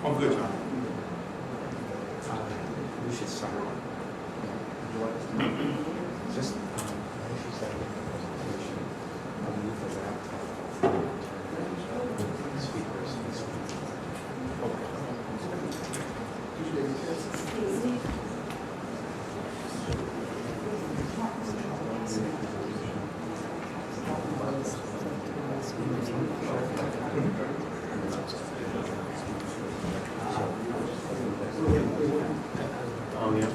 Oh, good, John. We should start. Just she said the presentation underneath the laptop. Speakers. Oh, yeah.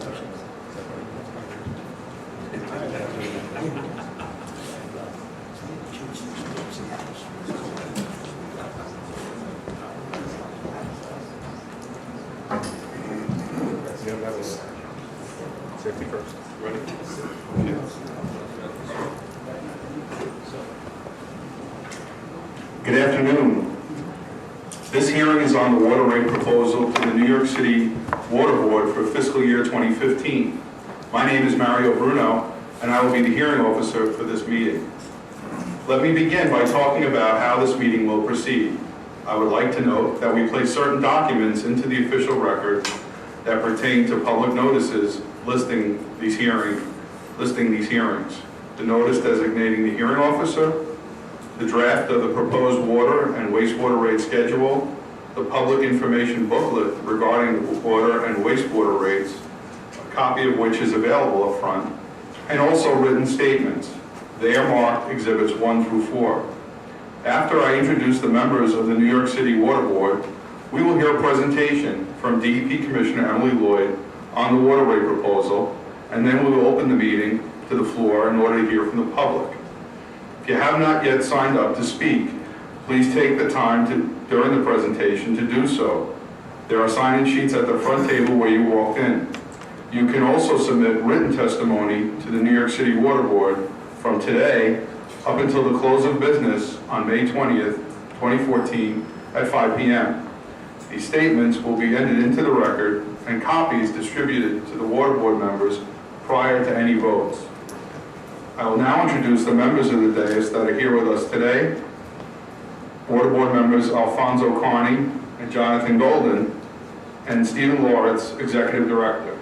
Yeah, that was safety first. Ready? Good afternoon. This hearing is on the water rate proposal to the New York City Water Board for fiscal year 2015. My name is Mario Bruno, and I will be the hearing officer for this meeting. Let me begin by talking about how this meeting will proceed. I would like to note that we place certain documents into the official record that pertain to public notices listing these hearings. The notice designating the hearing officer, the draft of the proposed water and wastewater rate schedule, the public information booklet regarding the water and wastewater rates, a copy of which is available up front, and also written statements. They are marked Exhibits 1 through 4. After I introduce the members of the New York City Water Board, we will hear a presentation from DEP Commissioner Emily Lloyd on the water rate proposal, and then we will open the meeting to the floor in order to hear from the public. If you have not yet signed up to speak, please take the time during the presentation to do so. There are sign-in sheets at the front table where you walked in. You can also submit written testimony to the New York City Water Board from today up until the close of business on May 20th, 2014 at 5 p.m. These statements will be entered into the record and copies distributed to the Water Board members prior to any votes. I will now introduce the members of the dais that are here with us today. Water Board members Alfonso Carney and Jonathan Golden, and Stephen Loritz, Executive Director.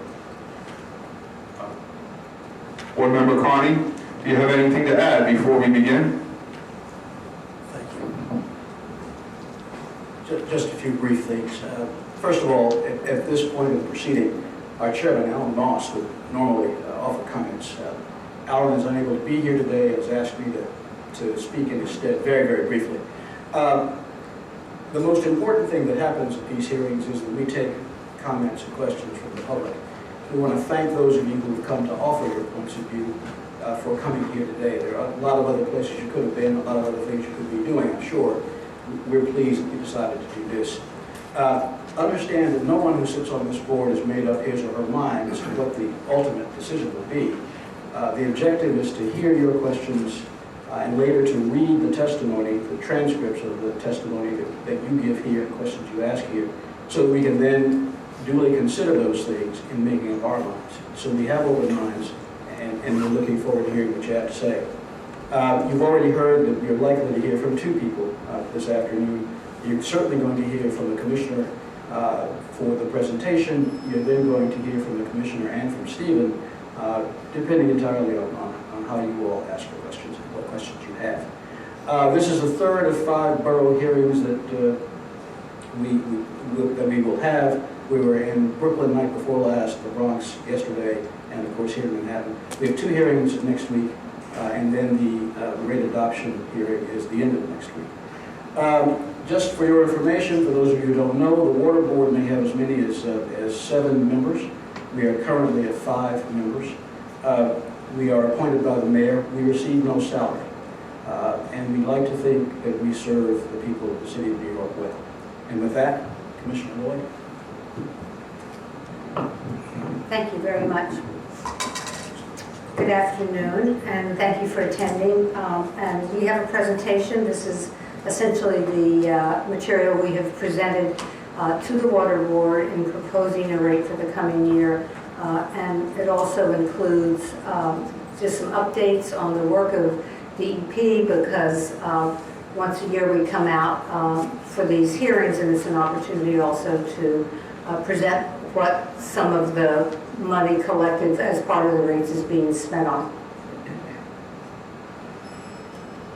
Board Member Carney, do you have anything to add before we begin? Thank you. Just a few brief things. First of all, at this point of the proceeding, our chairman, Alan Moss, would normally offer comments. Alan is unable to be here today, has asked me to speak in his stead very, very briefly. The most important thing that happens at these hearings is that we take comments and questions from the public. We want to thank those of you who have come to offer your points of view for coming here today. There are a lot of other places you could have been, a lot of other things you could be doing, I'm sure. We're pleased that you decided to do this. Understand that no one who sits on this board has made up his or her mind as to what the ultimate decision will be. The objective is to hear your questions and later to read the testimony, the transcripts of the testimony that you give here and questions you ask here, so that we can then duly consider those things in making up our minds. So we have open minds, and we're looking forward to hearing what you have to say. You've already heard that you're likely to hear from two people this afternoon. You're certainly going to hear from the Commissioner for the presentation. You're then going to hear from the Commissioner and from Stephen, depending entirely on how you all ask your questions and what questions you have. This is the third of 5 borough hearings that we will have. We were in Brooklyn night before last, the Bronx yesterday, and of course here in Manhattan. We have 2 hearings next week, and then the rate adoption hearing is the end of next week. Just for your information, for those of you who don't know, the Water Board may have as many as 7 members. We are currently at 5 members. We are appointed by the mayor. We receive no salary. And we like to think that we serve the people of the city of New York well. And with that, Commissioner Lloyd. Thank you very much. Good afternoon, and thank you for attending. And we have a presentation. This is essentially the material we have presented to the Water Board in proposing a rate for the coming year. And it also includes just some updates on the work of DEP, because once a year we come out for these hearings, and it's an opportunity also to present what some of the money collected as part of the rates is being spent on.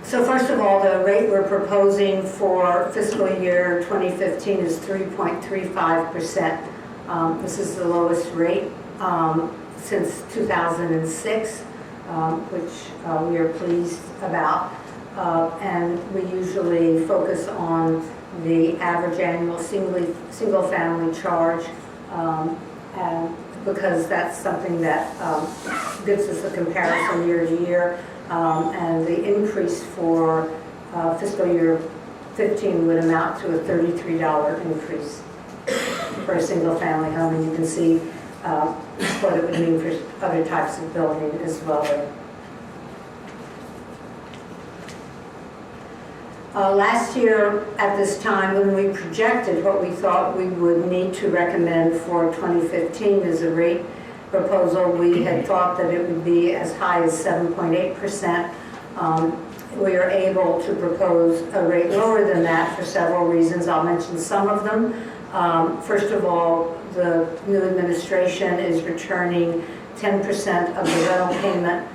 So first of all, the rate we're proposing for fiscal year 2015 is 3.35%. This is the lowest rate since 2006, which we are pleased about. And we usually focus on the average annual single-family charge, and because that's something that gives us a comparison year to year. And the increase for fiscal year 15 would amount to a $33 increase for a single-family home, and you can see what it would mean for other types of building as well there. Last year at this time, when we projected what we thought we would need to recommend for 2015 as a rate proposal, we had thought that it would be as high as 7.8%. We are able to propose a rate lower than that for several reasons. I'll mention some of them. First of all, the new administration is returning 10% of the rental payment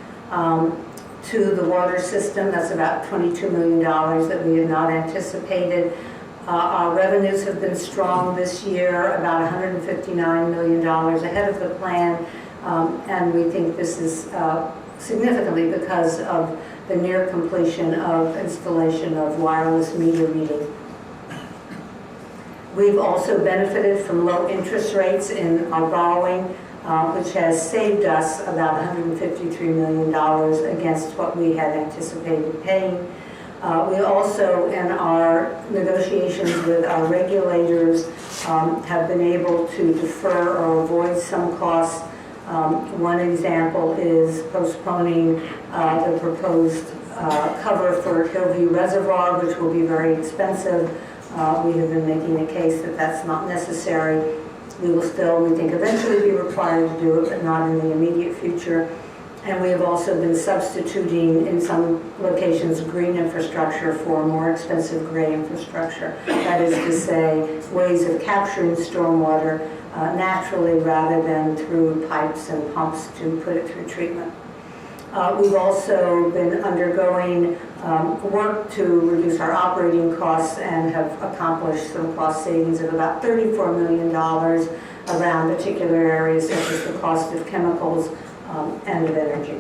to the water system. That's about $22 million that we had not anticipated. Our revenues have been strong this year, about $159 million ahead of the plan, and we think this is significantly because of the near completion of installation of wireless meter reading. We've also benefited from low interest rates in our borrowing, which has saved us about $153 million against what we had anticipated paying. We also, in our negotiations with our regulators, have been able to defer or avoid some costs. One example is postponing the proposed cover for Hillview Reservoir, which will be very expensive. We have been making a case that that's not necessary. We will still, we think, eventually be required to do it, but not in the immediate future. And we have also been substituting, in some locations, green infrastructure for more expensive gray infrastructure. That is to say, ways of capturing stormwater naturally rather than through pipes and pumps to put it through treatment. We've also been undergoing work to reduce our operating costs and have accomplished some cost savings of about $34 million around particular areas such as the cost of chemicals and of energy.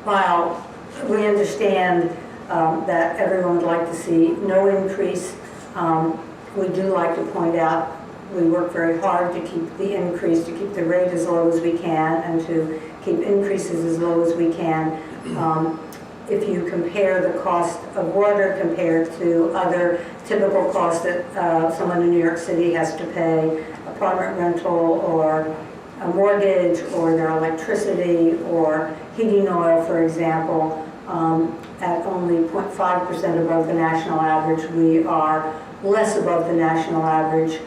While we understand that everyone would like to see no increase, we do like to point out we work very hard to keep the increase, to keep the rate as low as we can, and to keep increases as low as we can. If you compare the cost of water compared to other typical costs that someone in New York City has to pay, apartment rental or a mortgage or their electricity or heating oil, for example, at only 0.5% above the national average, we are less above the national average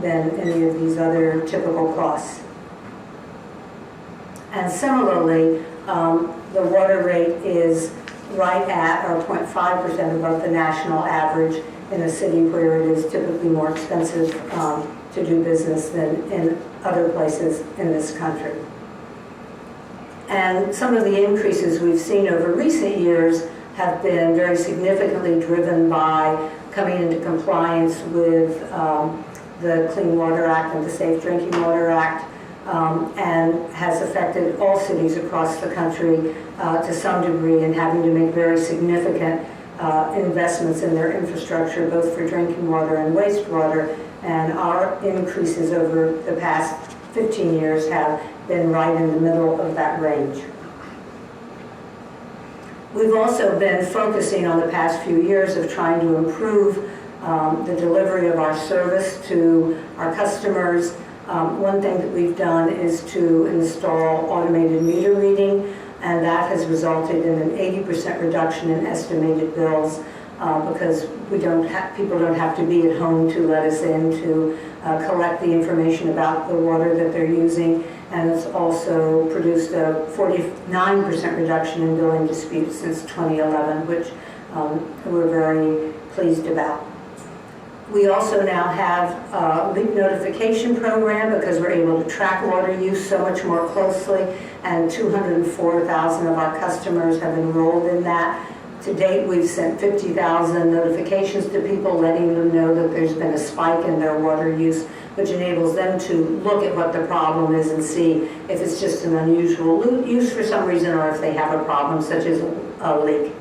than any of these other typical costs. And similarly, the water rate is right at or 0.5% above the national average in a city where it is typically more expensive to do business than in other places in this country. And some of the increases we've seen over recent years have been very significantly driven by coming into compliance with the Clean Water Act and the Safe Drinking Water Act, and has affected all cities across the country to some degree, and having to make very significant investments in their infrastructure, both for drinking water and wastewater. And our increases over the past 15 years have been right in the middle of that range. We've also been focusing on the past few years of trying to improve the delivery of our service to our customers. One thing that we've done is to install automated meter reading, and that has resulted in an 80% reduction in estimated bills. because people don't have to be at home to let us in to collect the information about the water that they're using. And it's also produced a 49% reduction in billing disputes since 2011, which we're very pleased about. We also now have a leak notification program because we're able to track water use so much more closely, and 204,000 of our customers have enrolled in that. To date, we've sent 50,000 notifications to people letting them know that there's been a spike in their water use, which enables them to look at what the problem is and see if it's just an unusual use for some reason or if they have a problem such as a leak.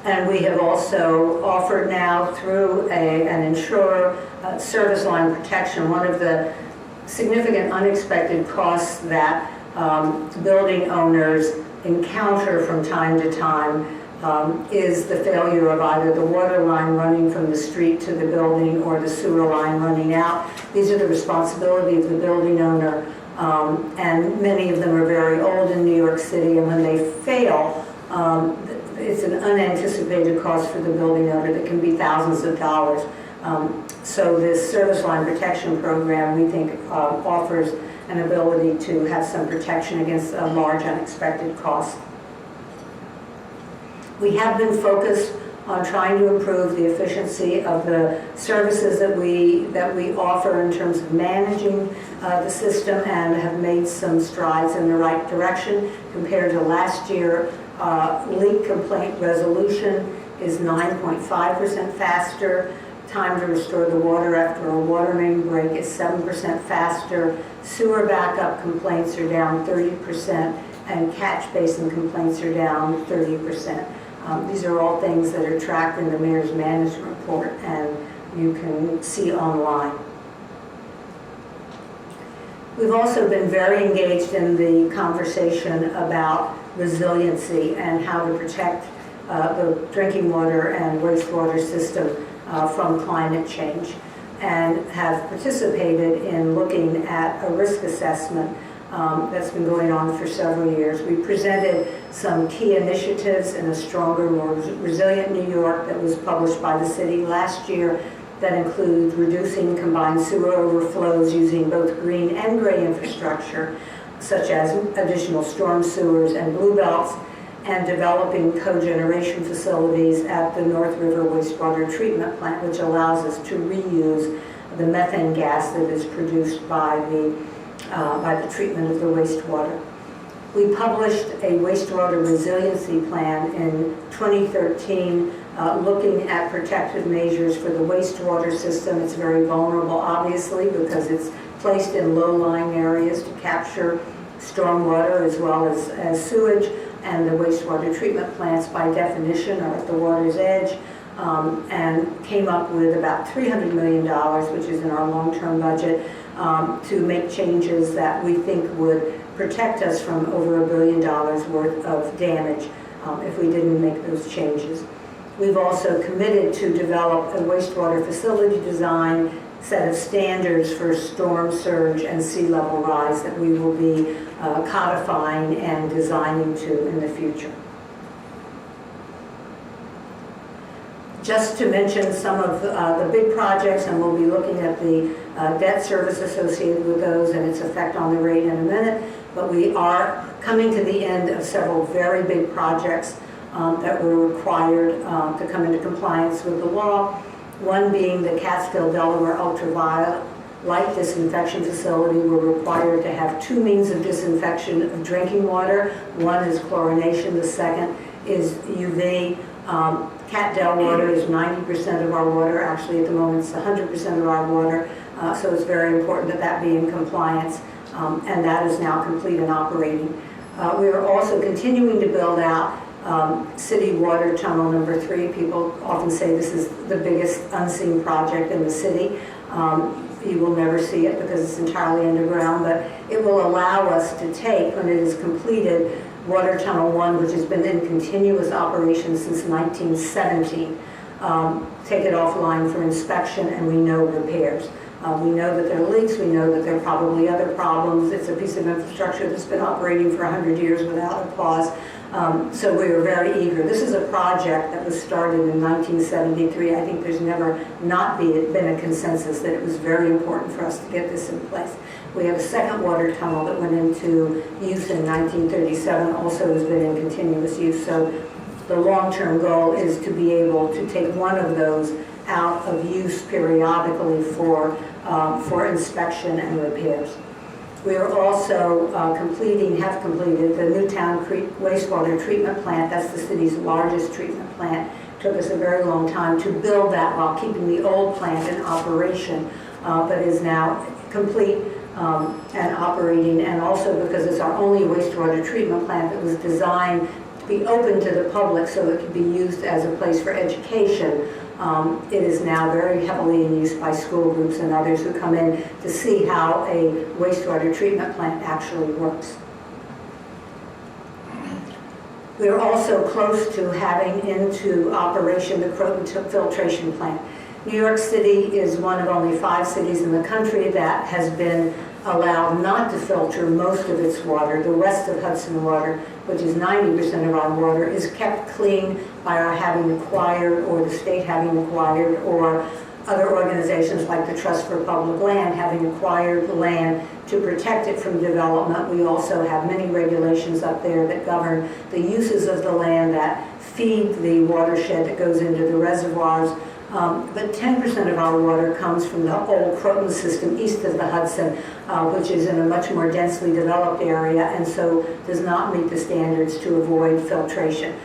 And we have also offered now through an insurer service line protection. One of the significant unexpected costs that building owners encounter from time to time is the failure of either the water line running from the street to the building or the sewer line running out. These are the responsibility of the building owner, and many of them are very old in New York City, and when they fail, it's an unanticipated cost for the building owner that can be thousands of dollars. So this service line protection program, we think, offers an ability to have some protection against a large unexpected cost. We have been focused on trying to improve the efficiency of the services that we offer in terms of managing the system, and have made some strides in the right direction. Compared to last year, leak complaint resolution is 9.5% faster. Time to restore the water after a water main break is 7% faster. Sewer backup complaints are down 30%, and catch basin complaints are down 30%. These are all things that are tracked in the Mayor's Management Report, and you can see online. We've also been very engaged in the conversation about resiliency and how to protect the drinking water and wastewater system from climate change, and have participated in looking at a risk assessment that's been going on for several years. We presented some key initiatives in a stronger, more resilient New York that was published by the city last year that include reducing combined sewer overflows using both green and gray infrastructure, such as additional storm sewers and blue belts, and developing cogeneration facilities at the North River wastewater treatment plant, which allows us to reuse the methane gas that is produced by the treatment of the wastewater. We published a wastewater resiliency plan in 2013, looking at protective measures for the wastewater system. It's very vulnerable, obviously, because it's placed in low-lying areas to capture stormwater as well as sewage, and the wastewater treatment plants, by definition, are at the water's edge, and came up with about $300 million, which is in our long-term budget, to make changes that we think would protect us from over $1 billion worth of damage if we didn't make those changes. We've also committed to develop a wastewater facility design set of standards for storm surge and sea level rise that we will be codifying and designing to in the future. Just to mention some of the big projects, and we'll be looking at the debt service associated with those and its effect on the rate in a minute, but we are coming to the end of several very big projects that were required to come into compliance with the law. One being the Catskill, Delaware ultraviolet light disinfection facility. We're required to have two means of disinfection of drinking water. One is chlorination, the second is UV. Cat Del water is 90% of our water. Actually, at the moment, it's 100% of our water. So it's very important that that be in compliance, and that is now complete and operating. We are also continuing to build out City Water Tunnel number 3. People often say this is the biggest unseen project in the city. You will never see it because it's entirely underground, but it will allow us to take, when it is completed, Water Tunnel 1, which has been in continuous operation since 1917, take it offline for inspection, and we know repairs. We know that there are leaks, we know that there are probably other problems. It's a piece of infrastructure that's been operating for 100 years without a pause. So we were very eager. This is a project that was started in 1973. I think there's never not been a consensus that it was very important for us to get this in place. We have a second water tunnel that went into use in 1937, also has been in continuous use. So the long-term goal is to be able to take one of those out of use periodically for inspection and repairs. We are also have completed the Newtown Creek wastewater treatment plant. That's the city's largest treatment plant. Took us a very long time to build that while keeping the old plant in operation, but is now complete and operating, and also because it's our only wastewater treatment plant that was designed to be open to the public so it could be used as a place for education. It is now very heavily in use by school groups and others who come in to see how a wastewater treatment plant actually works. We are also close to having into operation the Croton filtration plant. New York City is one of only 5 cities in the country that has been allowed not to filter most of its water. The rest of Hudson water, which is 90% of our water, is kept clean by our having acquired, or the state having acquired, or other organizations like the Trust for Public Land having acquired land to protect it from development. We also have many regulations up there that govern the uses of the land that feed the watershed that goes into the reservoirs. But 10% of our water comes from the old Croton system east of the Hudson, which is in a much more densely developed area, and so does not meet the standards to avoid filtration.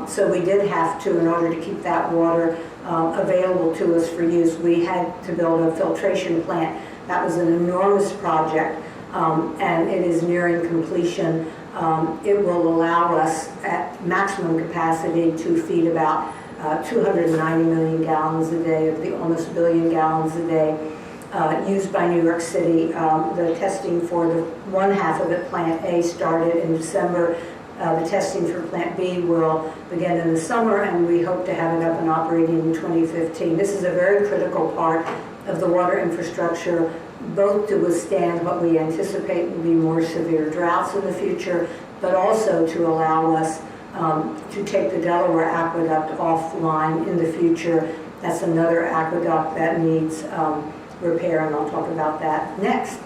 So we did have to, in order to keep that water available to us for use, we had to build a filtration plant. That was an enormous project, and it is nearing completion. It will allow us at maximum capacity to feed about 290 million gallons a day of the almost 1 billion gallons a day used by New York City. The testing for the one half of it, Plant A, started in December. The testing for Plant B will begin in the summer, and we hope to have it up and operating in 2015. This is a very critical part of the water infrastructure, both to withstand what we anticipate will be more severe droughts in the future, but also to allow us to take the Delaware Aqueduct offline in the future. That's another aqueduct that needs repair, and I'll talk about that next.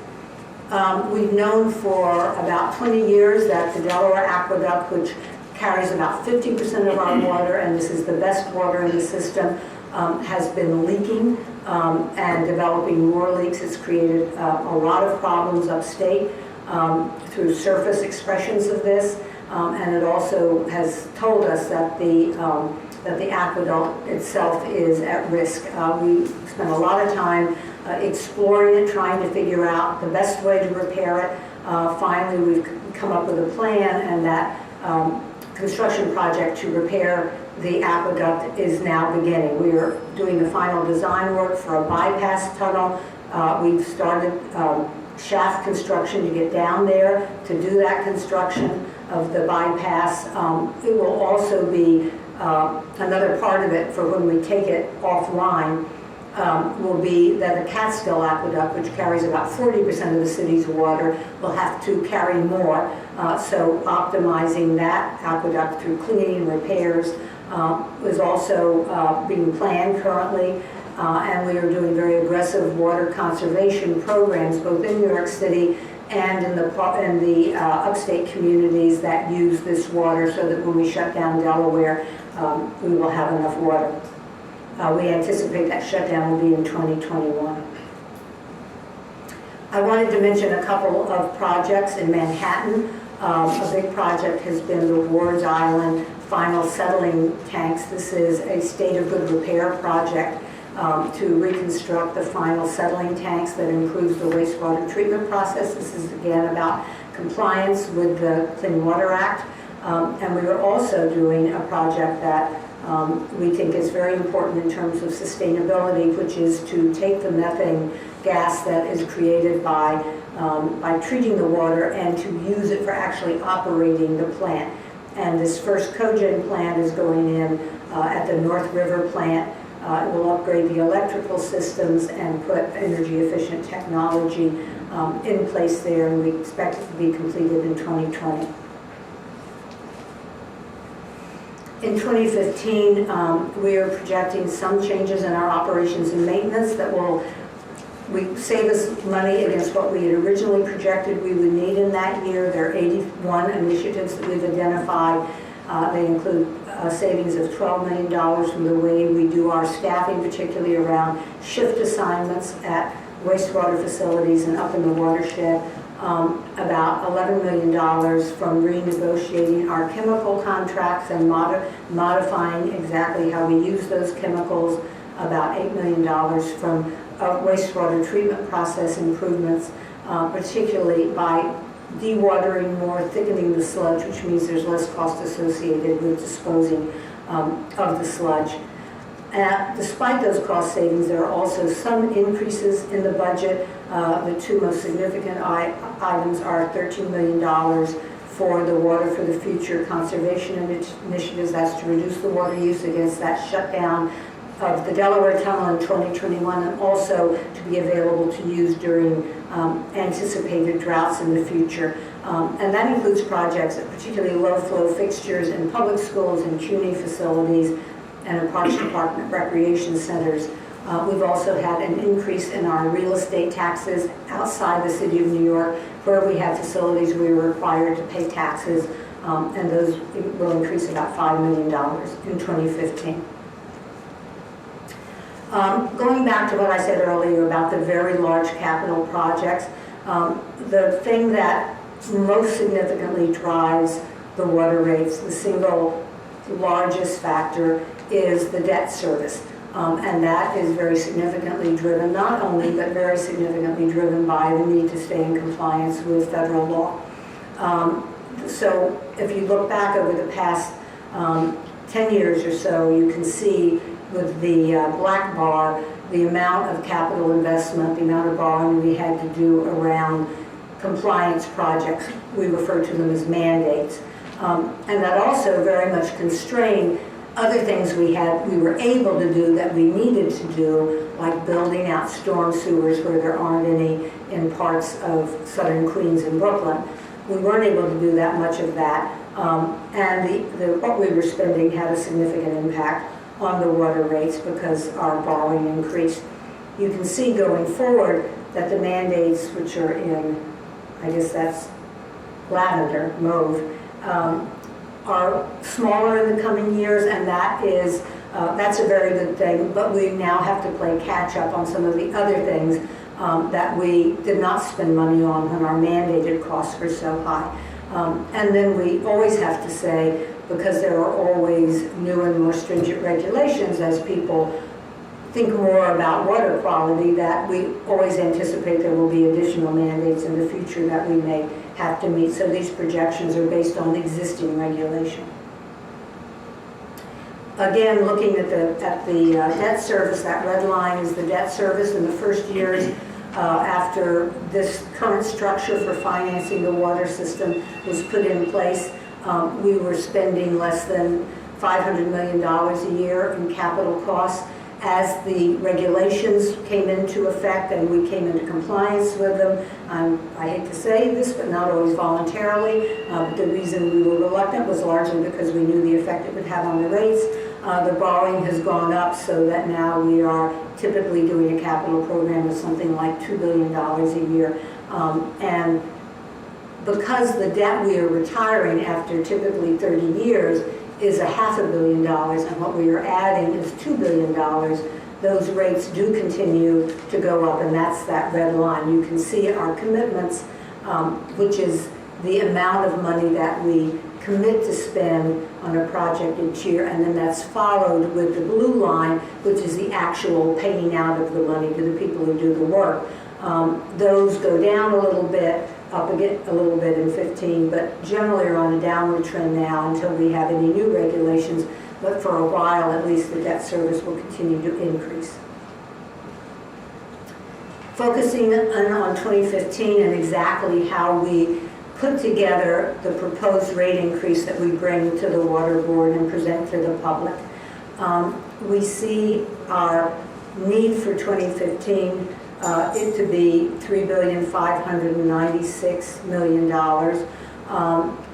We've known for about 20 years that the Delaware Aqueduct, which carries about 50% of our water, and this is the best water in the system, has been leaking and developing more leaks. It's created a lot of problems upstate through surface expressions of this. And it also has told us that the aqueduct itself is at risk. We spent a lot of time exploring it, trying to figure out the best way to repair it. Finally, we've come up with a plan, and that construction project to repair the aqueduct is now beginning. We are doing the final design work for a bypass tunnel. We've started shaft construction to get down there to do that construction of the bypass. It will also be another part of it for when we take it offline, will be that the Catskill Aqueduct, which carries about 40% of the city's water, will have to carry more. So optimizing that aqueduct through cleaning and repairs is also being planned currently. And we are doing very aggressive water conservation programs, both in New York City and in the upstate communities that use this water, so that when we shut down Delaware, we will have enough water. We anticipate that shutdown will be in 2021. I wanted to mention a couple of projects in Manhattan. A big project has been the Ward's Island final settling tanks. This is a state of good repair project to reconstruct the final settling tanks that improves the wastewater treatment process. This is again about compliance with the Clean Water Act. And we are also doing a project that we think is very important in terms of sustainability, which is to take the methane gas that is created by treating the water and to use it for actually operating the plant. And this first cogen plant is going in at the North River plant. It will upgrade the electrical systems and put energy efficient technology in place there, and we expect it to be completed in 2020. In 2015, we are projecting some changes in our operations and maintenance that will save us money against what we had originally projected we would need in that year. There are 81 initiatives that we've identified. They include savings of $12 million from the way we do our staffing, particularly around shift assignments at wastewater facilities and up in the watershed. About $11 million from renegotiating our chemical contracts and modifying exactly how we use those chemicals. About $8 million from wastewater treatment process improvements, particularly by dewatering more, thickening the sludge, which means there's less cost associated with disposing of the sludge. Despite those cost savings, there are also some increases in the budget. The two most significant items are $13 million for the Water for the Future conservation initiatives. That's to reduce the water use against that shutdown of the Delaware Tunnel in 2021, and also to be available to use during anticipated droughts in the future. And that includes projects, particularly low-flow fixtures in public schools and CUNY facilities and in Parks Department recreation centers. We've also had an increase in our real estate taxes outside the city of New York, where we have facilities we were required to pay taxes, and those will increase about $5 million in 2015. Going back to what I said earlier about the very large capital projects, the thing that most significantly drives the water rates, the single largest factor, is the debt service. And that is very significantly driven, not only, but very significantly driven by the need to stay in compliance with federal law. So if you look back over the past 10 years or so, you can see with the black bar, the amount of capital investment, the amount of borrowing we had to do around compliance projects. We refer to them as mandates. And that also very much constrained other things we were able to do that we needed to do, like building out storm sewers where there aren't any in parts of southern Queens and Brooklyn. We weren't able to do that much of that. And what we were spending had a significant impact on the water rates because our borrowing increased. You can see going forward that the mandates, which are in, I guess that's lavender, mauve, are smaller in the coming years, and that's a very good thing, but we now have to play catch up on some of the other things that we did not spend money on when our mandated costs were so high. And then we always have to say, because there are always new and more stringent regulations as people think more about water quality, that we always anticipate there will be additional mandates in the future that we may have to meet. So these projections are based on existing regulation. Again, looking at the debt service, that red line is the debt service in the first years after this current structure for financing the water system was put in place. We were spending less than $500 million a year in capital costs. As the regulations came into effect and we came into compliance with them, I hate to say this, but not always voluntarily, but the reason we were reluctant was largely because we knew the effect it would have on the rates. The borrowing has gone up so that now we are typically doing a capital program of something like $2 billion a year. And because the debt we are retiring after typically 30 years is $500 million, and what we are adding is $2 billion, those rates do continue to go up, and that's that red line. You can see our commitments, which is the amount of money that we commit to spend on a project each year, and then that's followed with the blue line, which is the actual paying out of the money to the people who do the work. Those go down a little bit, up again a little bit in 15, but generally are on a downward trend now until we have any new regulations. But for a while, at least, the debt service will continue to increase. Focusing on 2015 and exactly how we put together the proposed rate increase that we bring to the Water Board and present to the public. We see our need for 2015 it to be $3,596 million.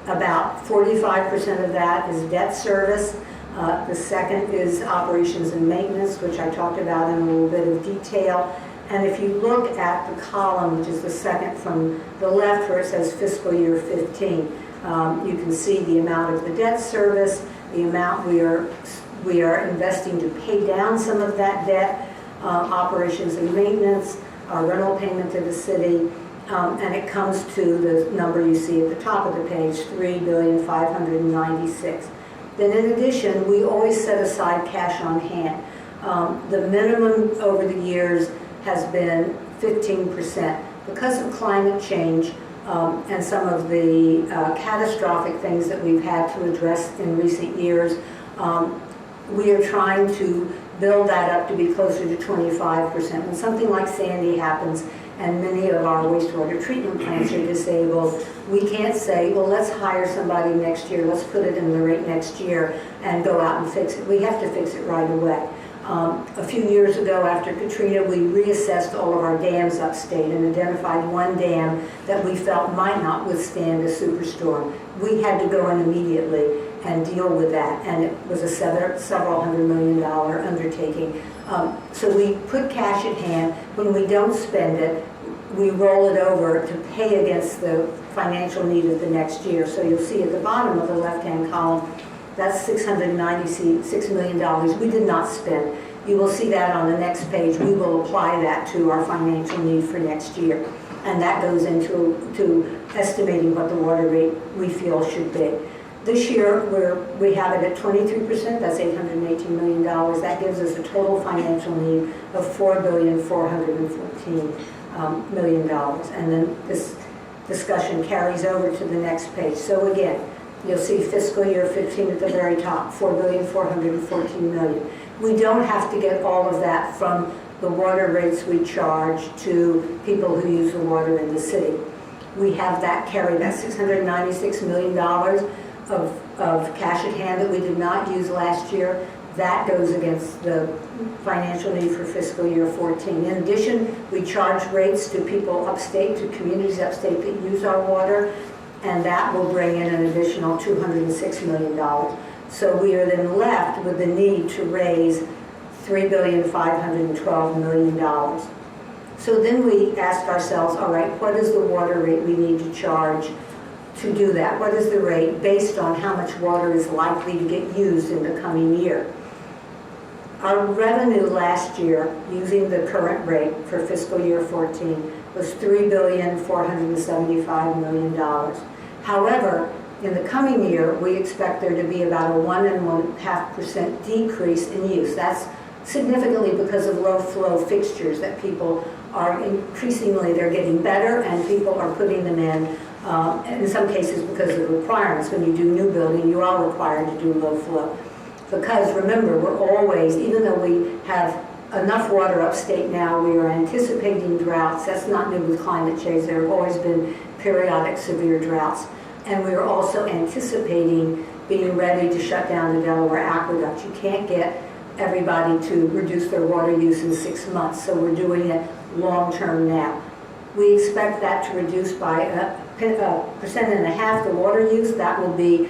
About 45% of that is debt service. The second is operations and maintenance, which I talked about in a little bit of detail. And if you look at the column, which is the second from the left, where it says fiscal year 15, you can see the amount of the debt service, the amount we are investing to pay down some of that debt, operations and maintenance, our rental payment to the city, and it comes to the number you see at the top of the page, $3,596,000. Then in addition, we always set aside cash on hand. The minimum over the years has been 15%. Because of climate change and some of the catastrophic things that we've had to address in recent years, we are trying to build that up to be closer to 25%. When something like Sandy happens and many of our wastewater treatment plants are disabled, we can't say, well, let's hire somebody next year, let's put it in the rate next year and go out and fix it. We have to fix it right away. A few years ago after Katrina, we reassessed all of our dams upstate and identified one dam that we felt might not withstand a superstorm. We had to go in immediately and deal with that, and it was a several $100 million undertaking. So we put cash at hand. When we don't spend it, we roll it over to pay against the financial need of the next year. So you'll see at the bottom of the left-hand column, that's $696 million we did not spend. You will see that on the next page. We will apply that to our financial need for next year. And that goes into estimating what the water rate we feel should be. This year, we have it at 23%, that's $818 million. That gives us a total financial need of $4,414 million. And then this discussion carries over to the next page. So again, you'll see fiscal year 15 at the very top, $4,414 million. We don't have to get all of that from the water rates we charge to people who use the water in the city. We have that carry, that $696 million of cash at hand that we did not use last year. That goes against the financial need for fiscal year 14. In addition, we charge rates to people upstate, to communities upstate that use our water, and that will bring in an additional $206 million. So we are then left with the need to raise $3,512 million. So then we ask ourselves, all right, what is the water rate we need to charge to do that? What is the rate based on how much water is likely to get used in the coming year? Our revenue last year, using the current rate for fiscal year 14, was $3,475 million. However, in the coming year, we expect there to be about a 1.5% decrease in use. That's significantly because of low flow fixtures that people are increasingly, they're getting better and people are putting them in some cases because of the requirements. When you do new building, you are required to do low flow. Because remember, we're always, even though we have enough water upstate now, we are anticipating droughts. That's not new with climate change. There have always been periodic severe droughts. And we are also anticipating being ready to shut down the Delaware Aqueduct. You can't get everybody to reduce their water use in 6 months, so we're doing it long-term now. We expect that to reduce by 1.5% the water use. That will be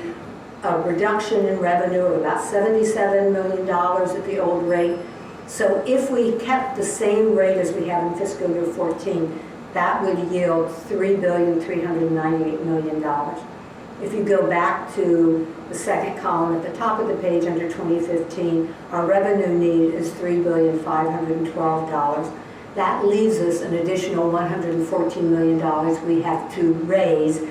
a reduction in revenue of about $77 million at the old rate. So if we kept the same rate as we have in fiscal year 14, that would yield $3,398 million. If you go back to the second column at the top of the page under 2015, our revenue need is $3,512. That leaves us an additional $114 million we have to raise.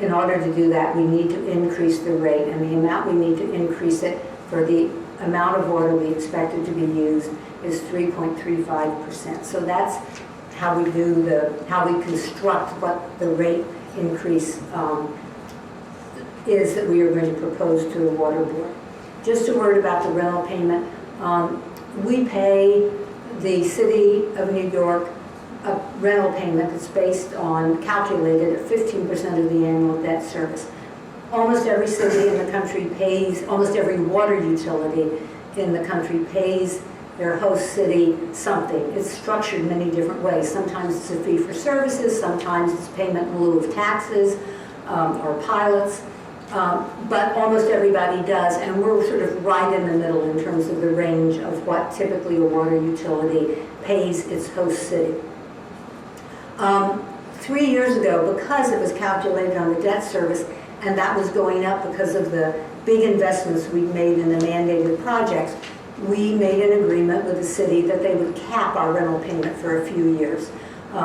In order to do that, we need to increase the rate, and the amount we need to increase it for the amount of water we expected to be used is 3.35%. So that's how we how we construct what the rate increase is that we are going to propose to the water board. Just a word about the rental payment. We pay the City of New York a rental payment that's based on, calculated at 15% of the annual debt service. Almost every city in the country pays, almost every water utility in the country pays their host city something. It's structured many different ways. Sometimes it's a fee for services, sometimes it's payment in lieu of taxes or pilots. But almost everybody does, and we're sort of right in the middle in terms of the range of what typically a water utility pays its host city. 3 years ago, because it was calculated on the debt service, and that was going up because of the big investments we've made in the mandated projects, we made an agreement with the city that they would cap our rental payment for a few years,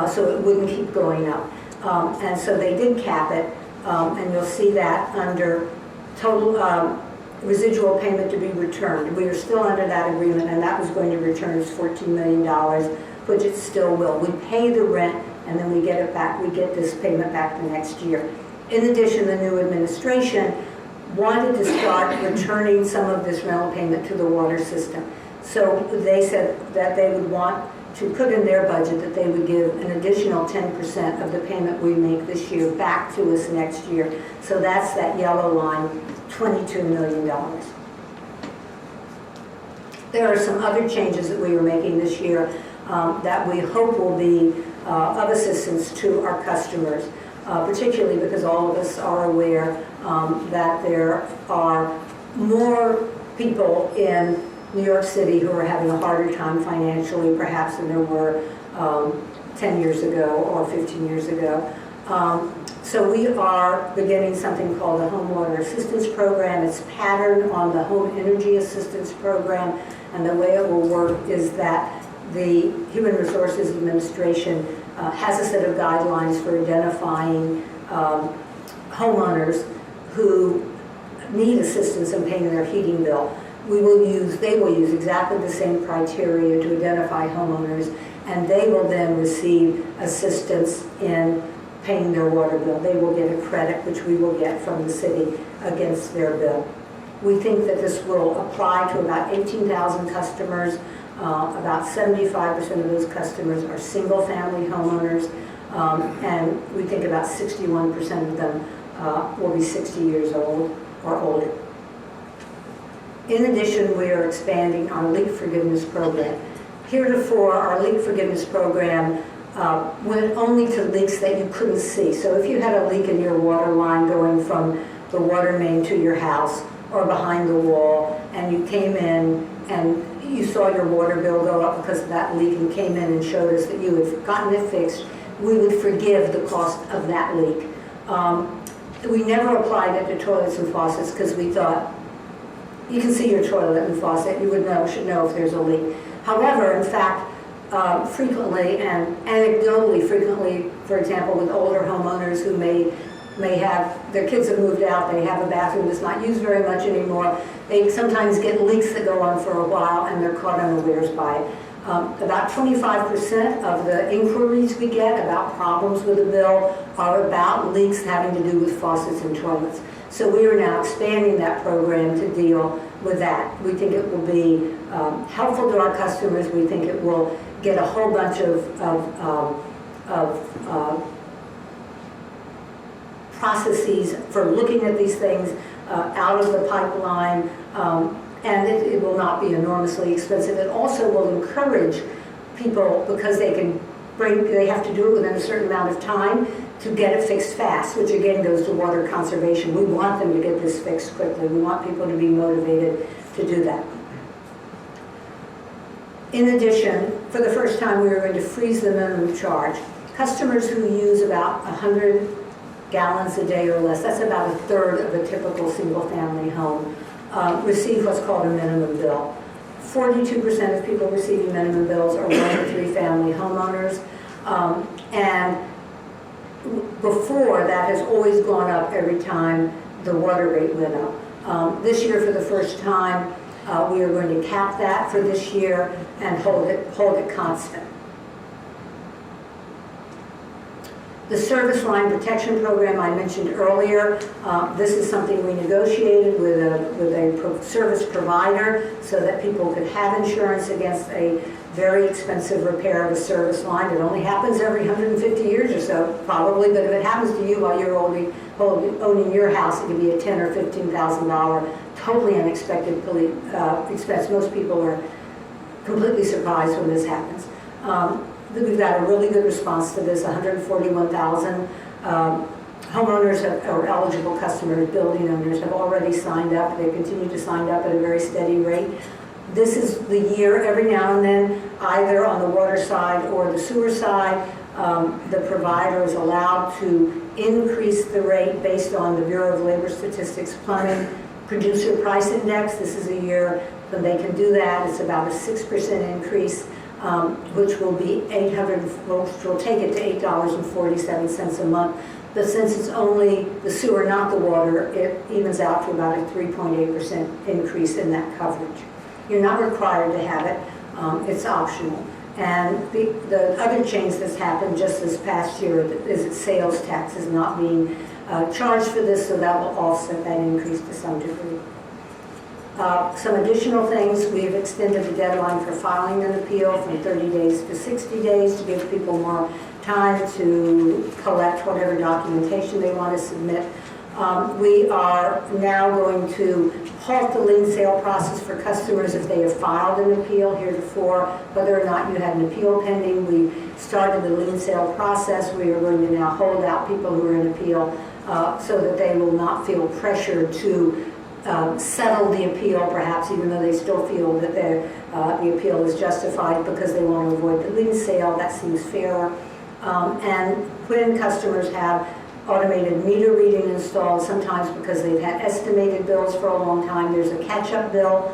so it wouldn't keep going up. And so they did cap it, and you'll see that under total residual payment to be returned. We are still under that agreement, and that was going to return us $14 million, which it still will. We pay the rent, and then we get it back. We get this payment back the next year. In addition, the new administration wanted to start returning some of this rental payment to the water system. So they said that they would want to put in their budget that they would give an additional 10% of the payment we make this year back to us next year. So that's that yellow line, $22 million. There are some other changes that we are making this year that we hope will be of assistance to our customers, particularly because all of us are aware that there are more people in New York City who are having a harder time financially perhaps than there were 10 years ago or 15 years ago. So we are beginning something called the Home Water Assistance Program. It's patterned on the Home Energy Assistance Program, and the way it will work is that the Human Resources Administration has a set of guidelines for identifying homeowners who need assistance in paying their heating bill. They will use exactly the same criteria to identify homeowners, and they will then receive assistance in paying their water bill. They will get a credit, which we will get from the city against their bill. We think that this will apply to about 18,000 customers. About 75% of those customers are single-family homeowners, and we think about 61% of them will be 60 years old or older. In addition, we are expanding our leak forgiveness program. Heretofore, our leak forgiveness program went only to leaks that you couldn't see. So if you had a leak in your water line going from the water main to your house or behind the wall, and you came in and you saw your water bill go up because of that leak and came in and showed us that you had gotten it fixed, we would forgive the cost of that leak. We never applied it to toilets and faucets because we thought, you can see your toilet and faucet, you should know if there's a leak. However, in fact, frequently and anecdotally frequently, for example, with older homeowners who may have, their kids have moved out, they have a bathroom that's not used very much anymore, they sometimes get leaks that go on for a while and they're caught unawares by it. About 25% of the inquiries we get about problems with the bill are about leaks having to do with faucets and toilets. So we are now expanding that program to deal with that. We think it will be helpful to our customers. We think it will get a whole bunch of processes for looking at these things out of the pipeline, and it will not be enormously expensive. It also will encourage people, because they have to do it within a certain amount of time, to get it fixed fast, which again goes to water conservation. We want them to get this fixed quickly. We want people to be motivated to do that. In addition, for the first time, we are going to freeze the minimum charge. Customers who use about 100 gallons a day or less, that's about a third of a typical single-family home, receive what's called a minimum bill. 42% of people receiving minimum bills are 1 or 3 family homeowners, and before that has always gone up every time the water rate went up. This year, for the first time, we are going to cap that for this year and hold it constant. The service line protection program I mentioned earlier, this is something we negotiated with a service provider so that people could have insurance against a very expensive repair of a service line. It only happens every 150 years or so, probably, but if it happens to you while you're owning your house, it could be a $10,000 or $15,000 totally unexpected expense. Most people are completely surprised when this happens. We've got a really good response to this. 141,000 homeowners or eligible customers, building owners, have already signed up. They continue to sign up at a very steady rate. This is the year, every now and then, either on the water side or the sewer side, the provider is allowed to increase the rate based on the Bureau of Labor Statistics Plumbing Producer Price Index. This is a year when they can do that. It's about a 6% increase, which will be which will take it to $8.47 a month. But since it's only the sewer, not the water, it evens out to about a 3.8% increase in that coverage. You're not required to have it. It's optional. And the other change that's happened just this past year is that sales tax is not being charged for this, so that will offset that increase to some degree. Some additional things, we've extended the deadline for filing an appeal from 30 days to 60 days to give people more time to collect whatever documentation they want to submit. We are now going to halt the lien sale process for customers if they have filed an appeal heretofore, whether or not you had an appeal pending. We started the lien sale process. We are going to now hold out people who are in appeal so that they will not feel pressured to settle the appeal, perhaps, even though they still feel that the appeal is justified because they want to avoid the lien sale. That seems fairer. And when customers have automated meter reading installed, sometimes because they've had estimated bills for a long time, there's a catch-up bill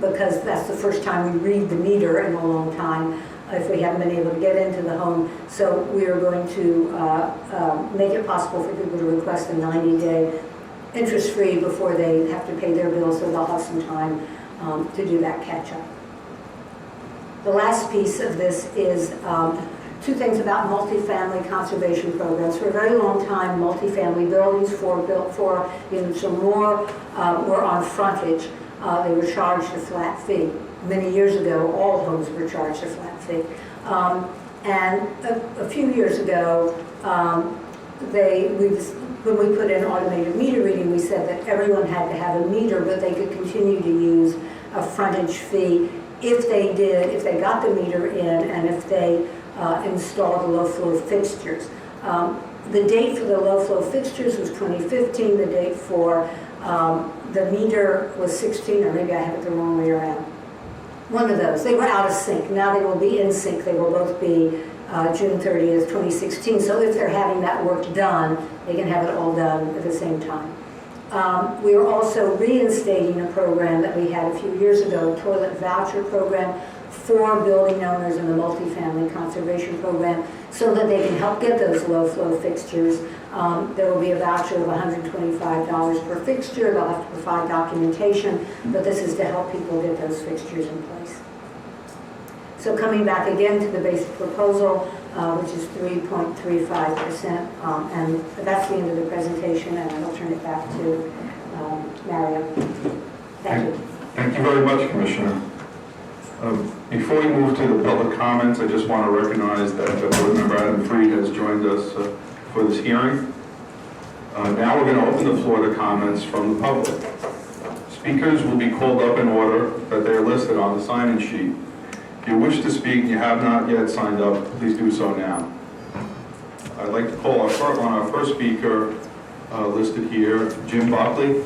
because that's the first time we read the meter in a long time if we haven't been able to get into the home. So we are going to make it possible for people to request a 90-day interest-free before they have to pay their bills, so they'll have some time to do that catch-up. The last piece of this is two things about multifamily conservation programs. For a very long time, multifamily buildings built for units or more were on frontage. They were charged a flat fee. Many years ago, all homes were charged a flat fee. And a few years ago, when we put in automated meter reading, we said that everyone had to have a meter, but they could continue to use a frontage fee if they got the meter in and if they installed low-flow fixtures. The date for the low-flow fixtures was 2015. The date for the meter was 16, or maybe I have it the wrong way around. One of those. They were out of sync. Now they will be in sync. They will both be June 30th, 2016. So if they're having that work done, they can have it all done at the same time. We are also reinstating a program that we had a few years ago, a toilet voucher program for building owners in the multifamily conservation program so that they can help get those low-flow fixtures. There will be a voucher of $125 per fixture. They'll have to provide documentation, but this is to help people get those fixtures in place. So coming back again to the basic proposal, which is 3.35%, and that's the end of the presentation, and I'll turn it back to Mario. Thank you. Thank you very much, Commissioner. Before we move to the public comments, I just want to recognize that Board Member Adam Freed has joined us for this hearing. Now we're going to open the floor to comments from the public. Speakers will be called up in order that they are listed on the sign-in sheet. If you wish to speak and you have not yet signed up, please do so now. I'd like to call on our first speaker listed here, Jim Buckley.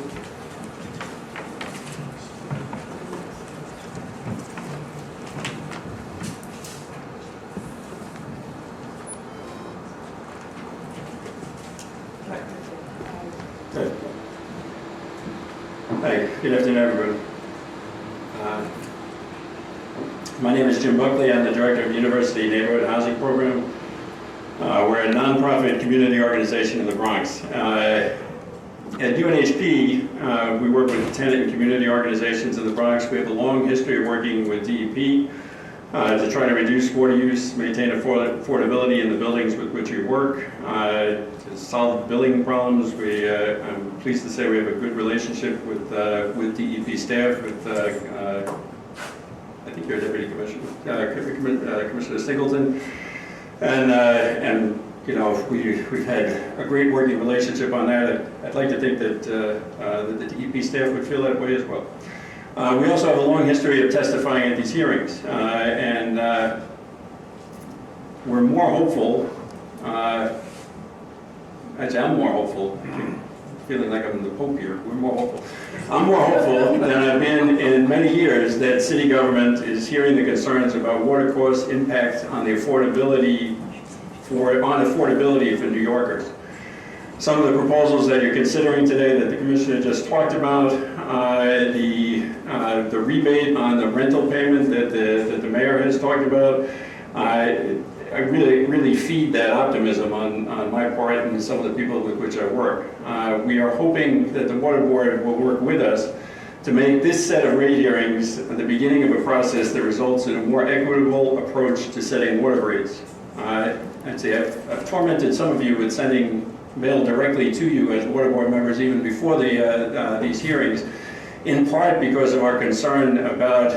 Hi, good afternoon, everybody. My name is Jim Buckley. I'm the director of the University Neighborhood Housing Program. We're a nonprofit community organization in the Bronx. At UNHP, we work with tenant and community organizations in the Bronx. We have a long history of working with DEP to try to reduce water use, maintain affordability in the buildings with which we work, to solve billing problems. I'm pleased to say we have a good relationship with DEP staff, with I think you're Deputy Commissioner, Commissioner Singleton, and you know, we've had a great working relationship on that. I'd like to think that the DEP staff would feel that way as well. We also have a long history of testifying at these hearings, and we're more hopeful actually, I'm more hopeful. Feeling like I'm the Pope here. We're more hopeful. I'm more hopeful than I've been in many years that city government is hearing the concerns about water costs, impact on the affordability for New Yorkers. Some of the proposals that you're considering today that the commissioner just talked about, the rebate on the rental payment that the mayor has talked about, I really feed that optimism on my part and some of the people with which I work. We are hoping that the Water Board will work with us to make this set of rate hearings the beginning of a process that results in a more equitable approach to setting water rates. I'd say I've tormented some of you with sending mail directly to you as Water Board members even before these hearings, in part because of our concern about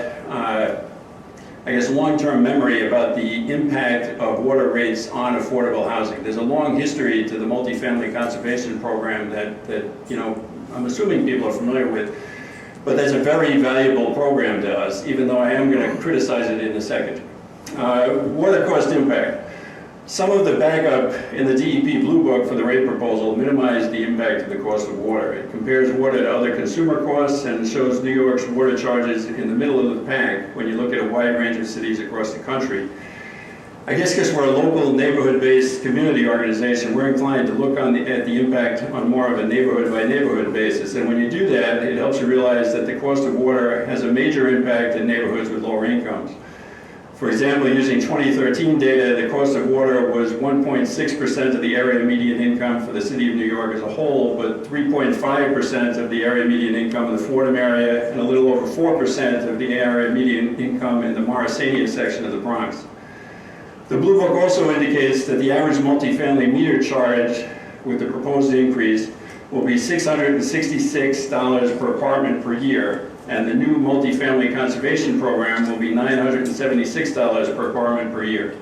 I guess, long-term memory about the impact of water rates on affordable housing. There's a long history to the multifamily conservation program that you know, I'm assuming people are familiar with, but that's a very valuable program to us, even though I am going to criticize it in a second. Water cost impact. Some of the backup in the DEP Blue Book for the rate proposal minimize the impact of the cost of water. It compares water to other consumer costs and shows New York's water charges in the middle of the pack when you look at a wide range of cities across the country. I guess because we're a local neighborhood-based community organization, we're inclined to look at the impact on more of a neighborhood-by-neighborhood basis. And when you do that, it helps you realize that the cost of water has a major impact in neighborhoods with lower incomes. For example, using 2013 data, the cost of water was 1.6% of the area median income for the city of New York as a whole, but 3.5% of the area median income in the Fordham area, and a little over 4% of the area median income in the Morrisania section of the Bronx. The Blue Book also indicates that the average multifamily meter charge with the proposed increase will be $666 per apartment per year, and the new multifamily conservation program will be $976 per apartment per year.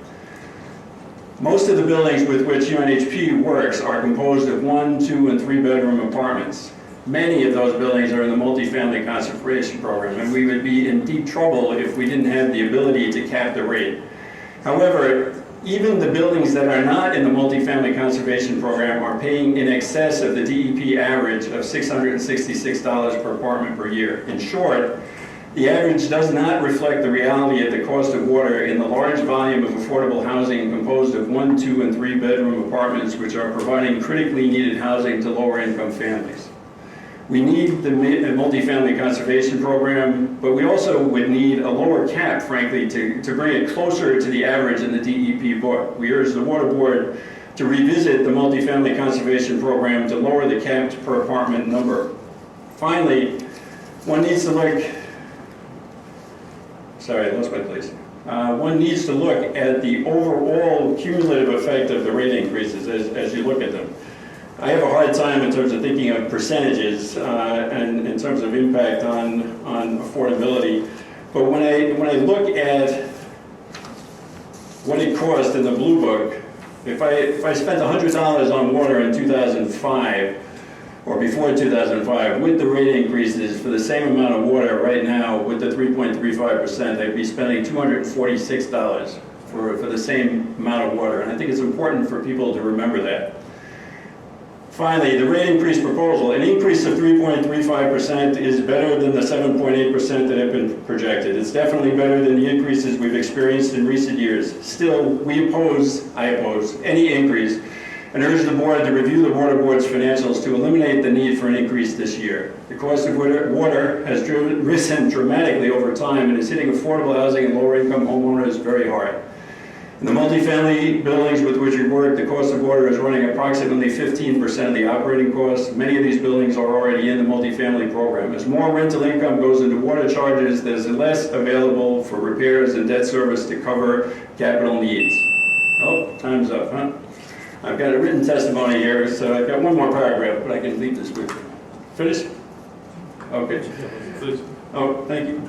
Most of the buildings with which UNHP works are composed of 1, 2, and 3 bedroom apartments. Many of those buildings are in the multifamily conservation program, and we would be in deep trouble if we didn't have the ability to cap the rate. However, even the buildings that are not in the multifamily conservation program are paying in excess of the DEP average of $666 per apartment per year. In short, the average does not reflect the reality of the cost of water in the large volume of affordable housing composed of 1, 2, and 3 bedroom apartments which are providing critically needed housing to lower income families. We need the multifamily conservation program, but we also would need a lower cap, frankly, to bring it closer to the average in the DEP book. We urge the Water Board to revisit the multifamily conservation program to lower the capped per apartment number. Finally, one needs to look, sorry, I lost my place. One needs to look at the overall cumulative effect of the rate increases as you look at them. I have a hard time in terms of thinking of percentages and in terms of impact on affordability. But when I look at what it cost in the Blue Book, if I spent $100 on water in 2005 or before 2005 with the rate increases for the same amount of water right now with the 3.35%, I'd be spending $246 for the same amount of water. And I think it's important for people to remember that. Finally, the rate increase proposal, an increase of 3.35% is better than the 7.8% that have been projected. It's definitely better than the increases we've experienced in recent years. Still, I oppose any increase and urge the board to review the Water Board's financials to eliminate the need for an increase this year. The cost of water has risen dramatically over time and is hitting affordable housing and lower income homeowners very hard. In the multifamily buildings with which we work, the cost of water is running approximately 15% of the operating costs. Many of these buildings are already in the multifamily program. As more rental income goes into water charges, there's less available for repairs and debt service to cover capital needs. Oh, time's up, huh? I've got a written testimony here, so I've got one more paragraph, but I can leave this with you. Finished? Okay. Please. Oh, thank you.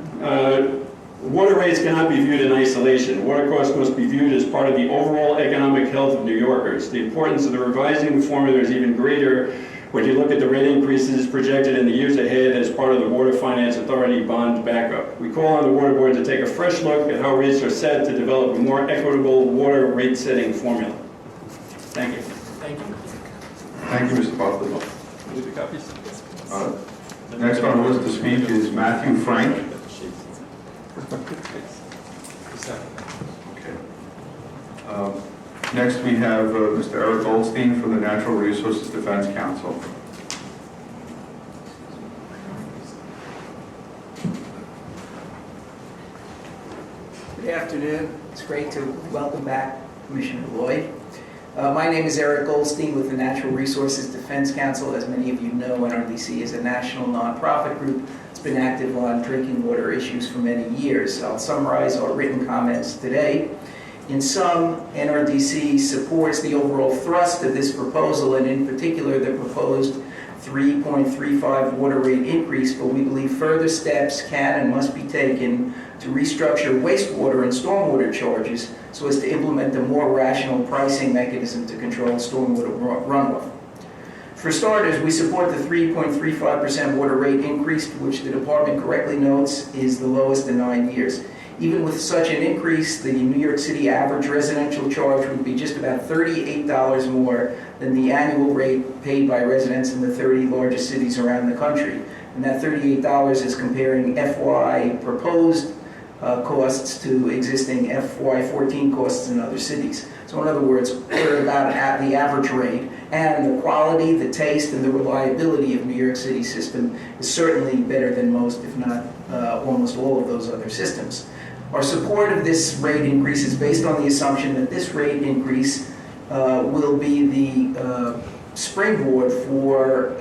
Water rates cannot be viewed in isolation. Water costs must be viewed as part of the overall economic health of New Yorkers. The importance of the revising the formula is even greater when you look at the rate increases projected in the years ahead as part of the Water Finance Authority bond backup. We call on the Water Board to take a fresh look at how rates are set to develop a more equitable water rate setting formula. Thank you. Thank you. Thank you, Mr. Butler. Leave the copies. Next on the list to speak is Matthew Frank. Okay. Next, we have Mr. Eric Goldstein from the Natural Resources Defense Council. Good afternoon. It's great to welcome back Commissioner Lloyd. My name is Eric Goldstein with the Natural Resources Defense Council. As many of you know, NRDC is a national nonprofit group that's been active on drinking water issues for many years. I'll summarize our written comments today. In sum, NRDC supports the overall thrust of this proposal, and in particular the proposed 3.35 water rate increase, but we believe further steps can and must be taken to restructure wastewater and stormwater charges so as to implement a more rational pricing mechanism to control stormwater runoff. For starters, we support the 3.35% water rate increase, which the department correctly notes is the lowest in 9 years. Even with such an increase, the New York City average residential charge would be just about $38 more than the annual rate paid by residents in the 30 largest cities around the country. And that $38 is comparing FY proposed costs to existing FY14 costs in other cities. So in other words, we're about at the average rate, and the quality, the taste, and the reliability of New York City system is certainly better than most, if not almost all of those other systems. Our support of this rate increase is based on the assumption that this rate increase will be the springboard for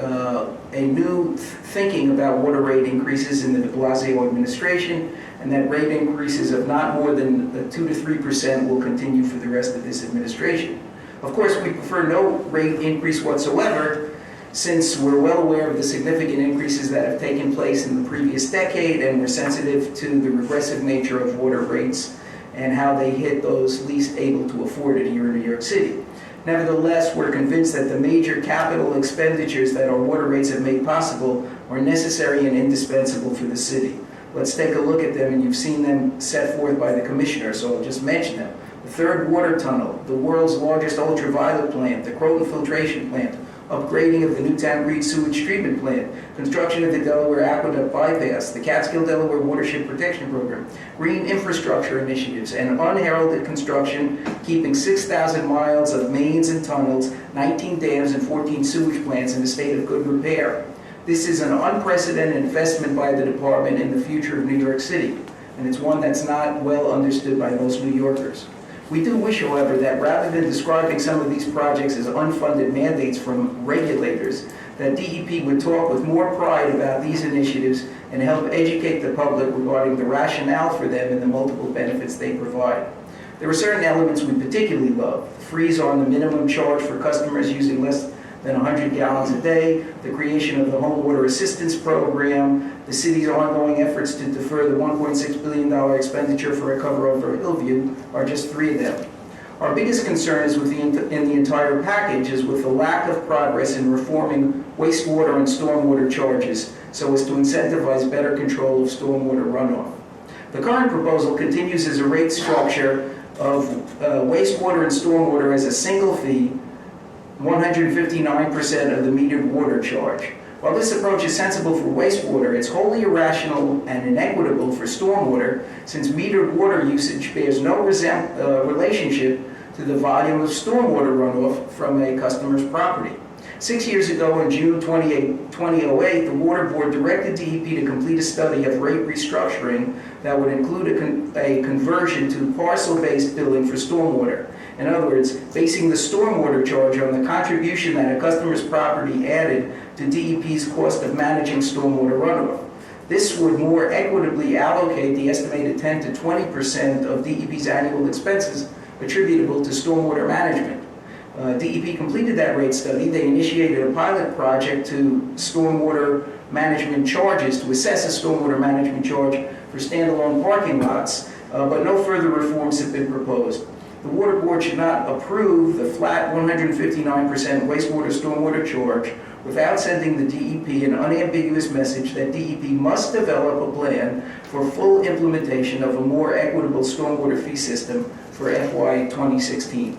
a new thinking about water rate increases in the de Blasio administration, and that rate increases of not more than 2 to 3% will continue for the rest of this administration. Of course, we prefer no rate increase whatsoever, since we're well aware of the significant increases that have taken place in the previous decade, and we're sensitive to the regressive nature of water rates and how they hit those least able to afford it here in New York City. Nevertheless, we're convinced that the major capital expenditures that our water rates have made possible are necessary and indispensable for the city. Let's take a look at them, and you've seen them set forth by the commissioner, so I'll just mention them. The third water tunnel, the world's largest ultraviolet plant, the Croton filtration plant, upgrading of the Newtown Reade sewage treatment plant, construction of the Delaware Aqueduct bypass, the Catskill-Delaware Watershed Protection Program, green infrastructure initiatives, and unheralded construction keeping 6,000 miles of mains and tunnels, 19 dams, and 14 sewage plants in a state of good repair. This is an unprecedented investment by the department in the future of New York City, and it's one that's not well understood by most New Yorkers. We do wish, however, that rather than describing some of these projects as unfunded mandates from regulators, that DEP would talk with more pride about these initiatives and help educate the public regarding the rationale for them and the multiple benefits they provide. There are certain elements we particularly love: freeze on the minimum charge for customers using less than 100 gallons a day, the creation of the Home Water Assistance Program, the city's ongoing efforts to defer the $1.6 billion expenditure for a cover over Hillview are just three of them. Our biggest concern is in the entire package is with the lack of progress in reforming wastewater and stormwater charges so as to incentivize better control of stormwater runoff. The current proposal continues as a rate structure of wastewater and stormwater as a single fee, 159% of the metered water charge. While this approach is sensible for wastewater, it's wholly irrational and inequitable for stormwater, since metered water usage bears no relationship to the volume of stormwater runoff from a customer's property. 6 years ago, in June 2008, the Water Board directed DEP to complete a study of rate restructuring that would include a conversion to parcel-based billing for stormwater. In other words, basing the stormwater charge on the contribution that a customer's property added to DEP's cost of managing stormwater runoff. This would more equitably allocate the estimated 10 to 20% of DEP's annual expenses attributable to stormwater management. DEP completed that rate study. They initiated a pilot project to stormwater management charges, to assess a stormwater management charge for standalone parking lots, but no further reforms have been proposed. The Water Board should not approve the flat 159% wastewater stormwater charge without sending the DEP an unambiguous message that DEP must develop a plan for full implementation of a more equitable stormwater fee system for FY 2016.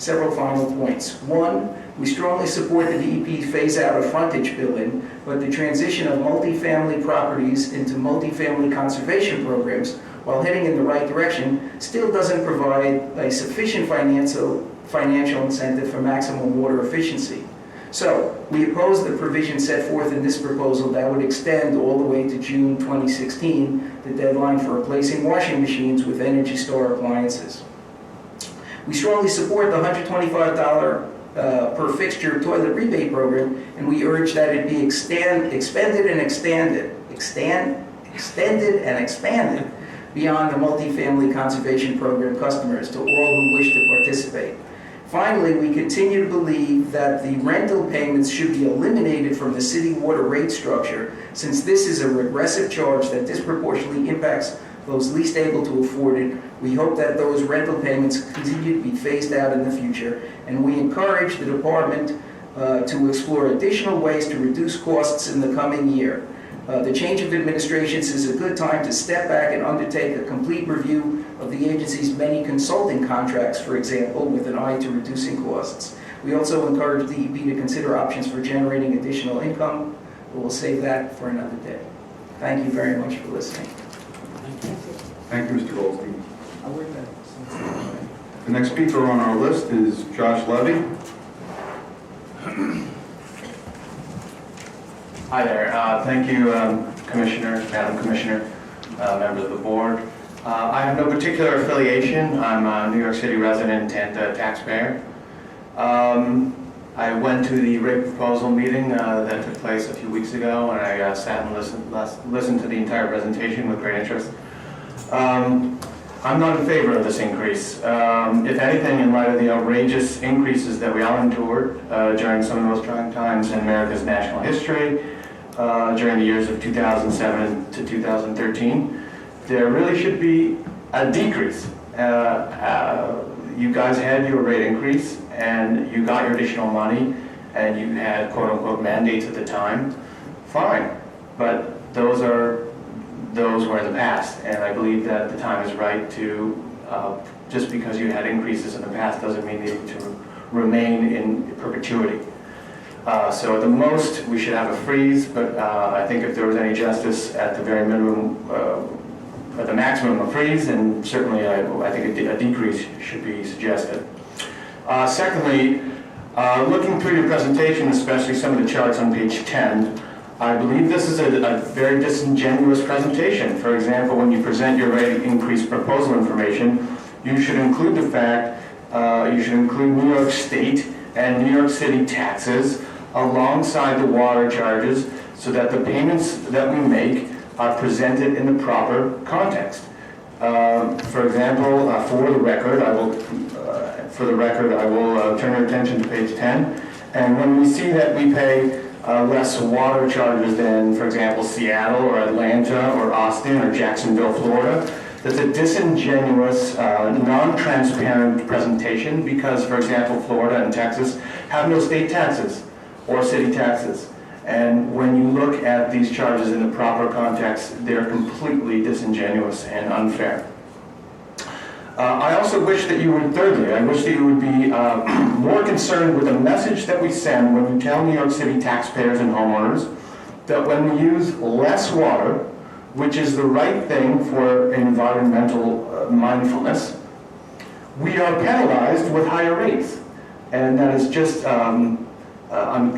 Several final points. One, we strongly support the DEP's phase out of frontage billing, but the transition of multifamily properties into multifamily conservation programs, while heading in the right direction, still doesn't provide a sufficient financial incentive for maximum water efficiency. So, we oppose the provision set forth in this proposal that would extend all the way to June 2016, the deadline for replacing washing machines with Energy Star appliances. We strongly support the $125 per fixture toilet rebate program, and we urge that it be extended and expanded beyond the multifamily conservation program customers to all who wish to participate. Finally, we continue to believe that the rental payments should be eliminated from the city water rate structure, since this is a regressive charge that disproportionately impacts those least able to afford it. We hope that those rental payments continue to be phased out in the future, and we encourage the department to explore additional ways to reduce costs in the coming year. The change of administrations is a good time to step back and undertake a complete review of the agency's many consulting contracts, for example, with an eye to reducing costs. We also encourage DEP to consider options for generating additional income, but we'll save that for another day. Thank you very much for listening. Thank you, Mr. Goldstein. I wouldn't have. The next speaker on our list is Josh Levy. Hi there. Thank you, Commissioner, Madam Commissioner, members of the board. I have no particular affiliation. I'm a New York City resident and taxpayer. I went to the rate proposal meeting that took place a few weeks ago, and I sat and listened to the entire presentation with great interest. I'm not in favor of this increase. If anything, in light of the outrageous increases that we all endured during some of the most trying times in America's national history, during the years of 2007 to 2013, there really should be a decrease. You guys had your rate increase, and you got your additional money, and you had quote-unquote mandates at the time. Fine, but those were in the past, and I believe that the time is right to, just because you had increases in the past doesn't mean they need to remain in perpetuity. So at the most, we should have a freeze, but I think if there was any justice, at the very minimum, at the maximum, a freeze, and certainly I think a decrease should be suggested. Secondly, looking through your presentation, especially some of the charts on page 10, I believe this is a very disingenuous presentation. For example, when you present your rate increase proposal information, you should include the fact, you should include New York State and New York City taxes alongside the water charges, so that the payments that we make are presented in the proper context. For example, for the record, I will turn your attention to page 10. And when we see that we pay less water charges than, for example, Seattle or Atlanta or Austin or Jacksonville, Florida, that's a disingenuous, non-transparent presentation because, for example, Florida and Texas have no state taxes or city taxes. And when you look at these charges in the proper context, they're completely disingenuous and unfair. I also wish that you would, thirdly, I wish that you would be more concerned with the message that we send when we tell New York City taxpayers and homeowners that when we use less water, which is the right thing for environmental mindfulness, we are penalized with higher rates. And that is just,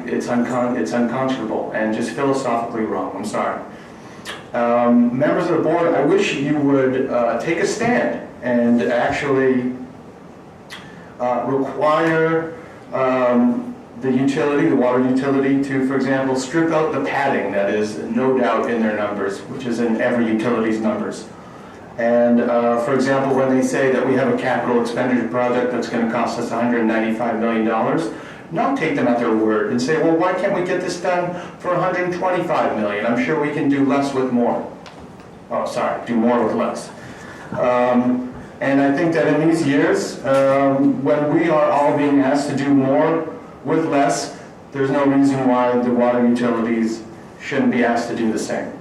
it's unconscionable and just philosophically wrong. I'm sorry. Members of the board, I wish you would take a stand and actually require the water utility to, for example, strip out the padding that is no doubt in their numbers, which is in every utility's numbers. And for example, when they say that we have a capital expenditure project that's going to cost us $195 million, not take them at their word and say, well, why can't we get this done for $125 million? I'm sure we can do less with more. Oh, sorry, do more with less. And I think that in these years, when we are all being asked to do more with less, there's no reason why the water utilities shouldn't be asked to do the same.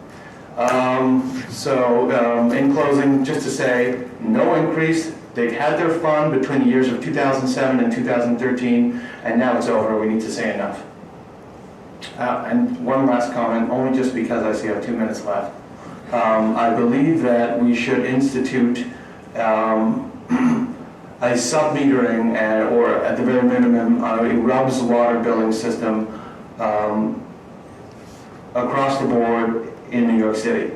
In closing, just to say, no increase. They've had their fun between the years of 2007 and 2013, and now it's over. We need to say enough. And one last comment, only just because I see I have 2 minutes left. I believe that we should institute a sub-metering or at the very minimum, a RUBS water billing system across the board in New York City.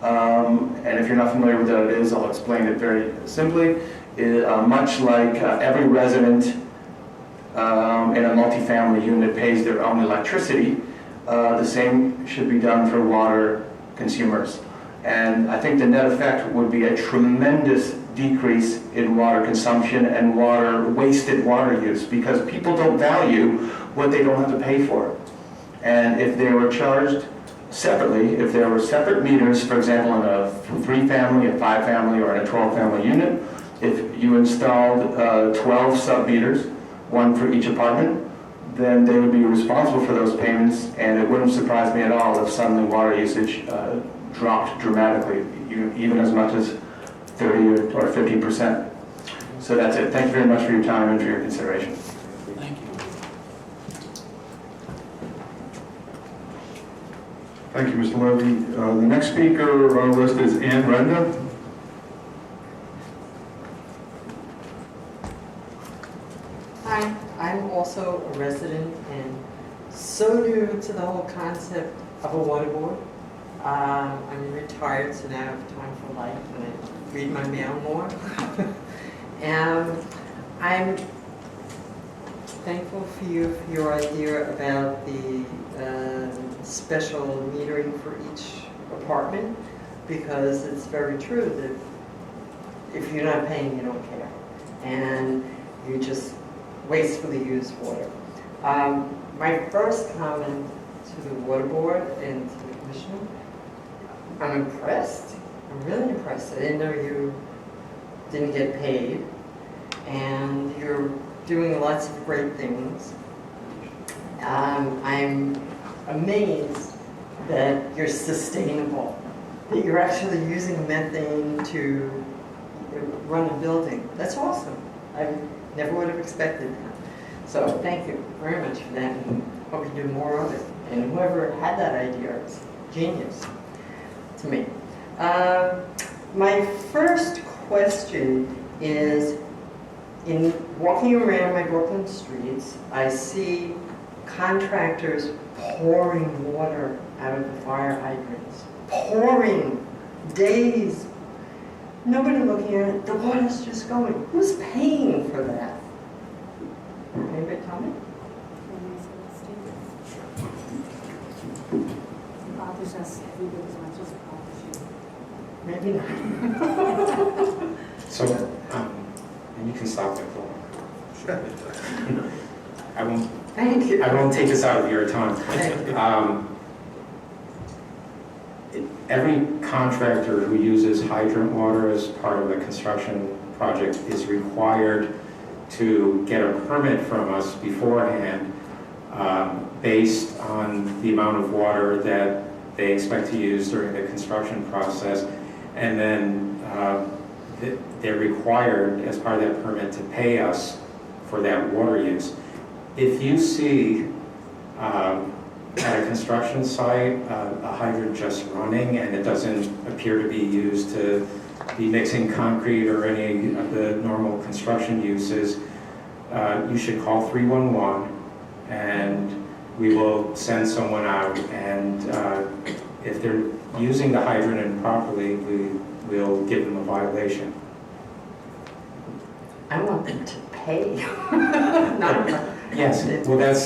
And if you're not familiar with what it is, I'll explain it very simply. Much like every resident in a multifamily unit pays their own electricity, the same should be done for water consumers. And I think the net effect would be a tremendous decrease in water consumption and wasted water use, because people don't value what they don't have to pay for. And if they were charged separately, if there were separate meters, for example, in a 3-family, a 5-family, or in a 12-family unit, if you installed 12 sub-meters, one for each apartment, then they would be responsible for those payments, and it wouldn't surprise me at all if suddenly water usage dropped dramatically, even as much as 30 or 50%. So that's it. Thank you very much for your time and for your consideration. Thank you. Thank you, Mr. Levy. The next speaker on our list is Ann Renda. Hi, I'm also a resident and so new to the whole concept of a water board. I'm retired, so now I have time for life and I read my mail more. And I'm thankful for your idea about the special metering for each apartment, because it's very true that if you're not paying, you don't care. And you just wastefully use water. My first comment to the water board and to the commissioner, I'm impressed. I'm really impressed. I didn't know you didn't get paid, and you're doing lots of great things. I'm amazed that you're sustainable, that you're actually using methane to run a building. That's awesome. I never would have expected that. So thank you very much for that, and hope you do more of it. And whoever had that idea is genius to me. My first question is, in walking around my Brooklyn streets, I see contractors pouring water out of the fire hydrants. Pouring, days. Nobody looking at it, the water's just going. Who's paying for that? Anybody tell me? Maybe not. So, and you can stop there for I won't. Thank you. I won't take this out of your time. Every contractor who uses hydrant water as part of a construction project is required to get a permit from us beforehand based on the amount of water that they expect to use during the construction process. And then they're required, as part of that permit, to pay us for that water use. If you see at a construction site a hydrant just running and it doesn't appear to be used to be mixing concrete or any of the normal construction uses, you should call 311 and we will send someone out, and if they're using the hydrant improperly, we'll give them a violation. I want them to pay. Not Yes, well that